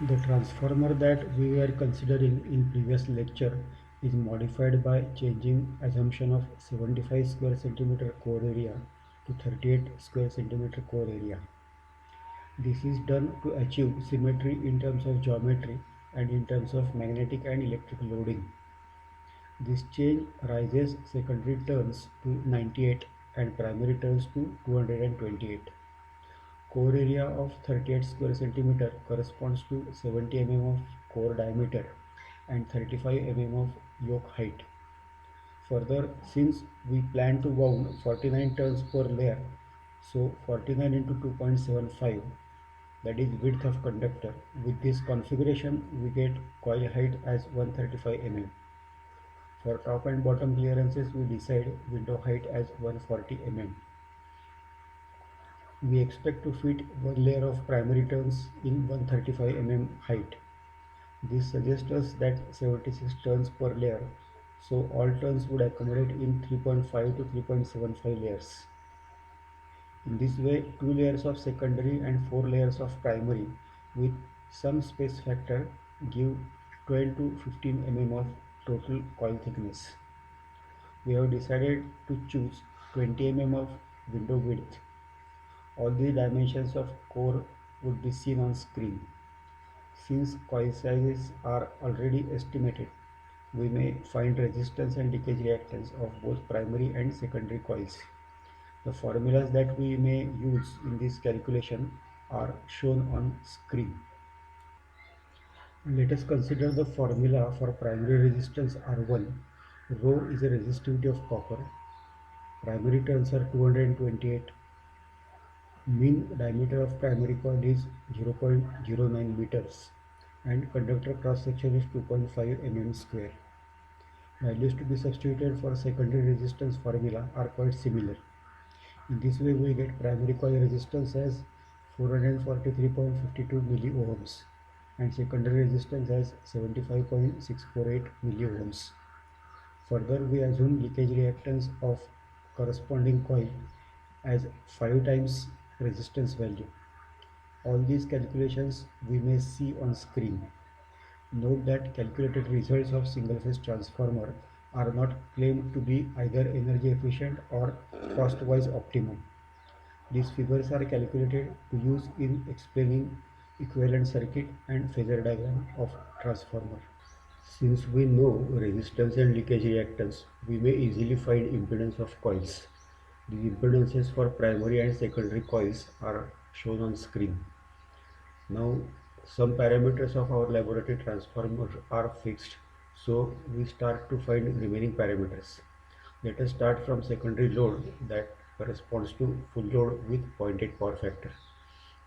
The transformer that we were considering in previous lecture is modified by changing assumption of 75 square centimeter core area to 38 square centimeter core area. This is done to achieve symmetry in terms of geometry and in terms of magnetic and electric loading. This change raises secondary turns to 98 and primary turns to 228. Core area of 38 square centimeter corresponds to 70 mm of core diameter and 35 mm of yoke height. Further, since we plan to wound 49 turns per layer, so 49 into 2.75, that is width of conductor. With this configuration, we get coil height as 135 mm. For top and bottom clearances, we decide window height as 140 mm. We expect to fit one layer of primary turns in 135 mm height. This suggests us that 76 turns per layer, so all turns would accommodate in 3.5 to 3.75 layers. In this way, 2 layers of secondary and 4 layers of primary with some space factor give 12 to 15 mm of total coil thickness. We have decided to choose 20 mm of window width. All the dimensions of core would be seen on screen. Since coil sizes are already estimated, we may find resistance and leakage reactance of both primary and secondary coils. The formulas that we may use in this calculation are shown on screen. Let us consider the formula for primary resistance R1. Rho is the resistivity of copper. Primary turns are 228. Mean diameter of primary coil is 0.09 meters and conductor cross section is 2.5 mm square. Values to be substituted for secondary resistance formula are quite similar. In this way we get primary coil resistance as 443.52 milliohms and secondary resistance as 75.648 milliohms. Further, we assume leakage reactance of corresponding coil as 5 times resistance value. All these calculations we may see on screen. Note that calculated results of single-phase transformer are not claimed to be either energy efficient or cost-wise optimum. These figures are calculated to use in explaining equivalent circuit and phasor diagram of transformer. Since we know resistance and leakage reactance, we may easily find impedance of coils. The impedances for primary and secondary coils are shown on screen. Now, some parameters of our laboratory transformer are fixed, so we start to find remaining parameters. Let us start from secondary load that corresponds to full load with 0.8 power factor.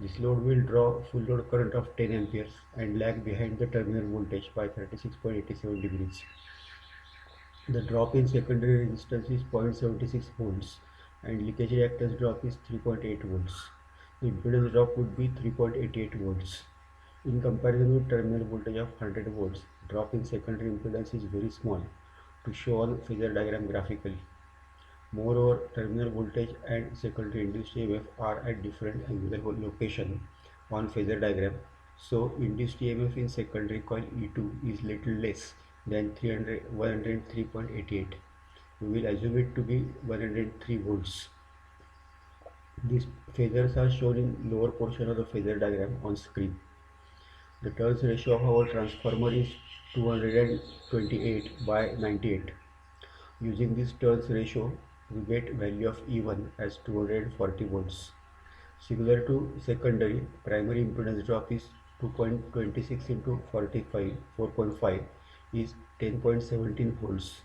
This load will draw full load current of 10 amperes and lag behind the terminal voltage by 36.87 degrees. The drop in secondary resistance is 0.76 volts and leakage reactance drop is 3.8 volts. The impedance drop would be 3.88 volts. In comparison with terminal voltage of 100 volts, drop in secondary impedance is very small to show on phasor diagram graphically. Moreover, terminal voltage and secondary induced EMF are at different angular location on phasor diagram. So, induced EMF in secondary coil E2 is little less than 103.88. We will assume it to be 103 volts. These phasors are shown in lower portion of the phasor diagram on screen. The turns ratio of our transformer is 228 by 98. Using this turns ratio, we get value of E1 as 240 volts. Similar to secondary, primary impedance drop is 2.26 into 45, 4.5 is 10.17 volts.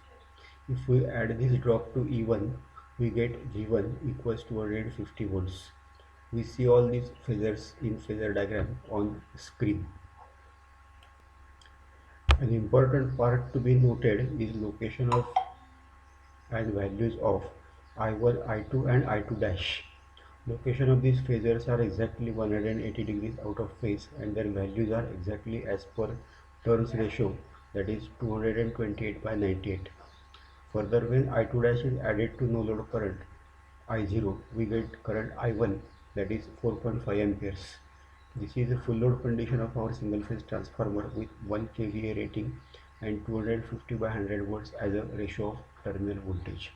If we add this drop to E1, we get V1 equals 250 volts. We see all these phasors in phasor diagram on screen. An important part to be noted is location of and values of I1, I2 and I2 dash. Location of these phasors are exactly 180 degrees out of phase and their values are exactly as per turns ratio, that is 228 by 98. Further, when I2 dash is added to no load current I0, we get current I1, that is 4.5 amperes. This is the full load condition of our single phase transformer with 1 kVA rating and 250 by 100 volts as a ratio of terminal voltage.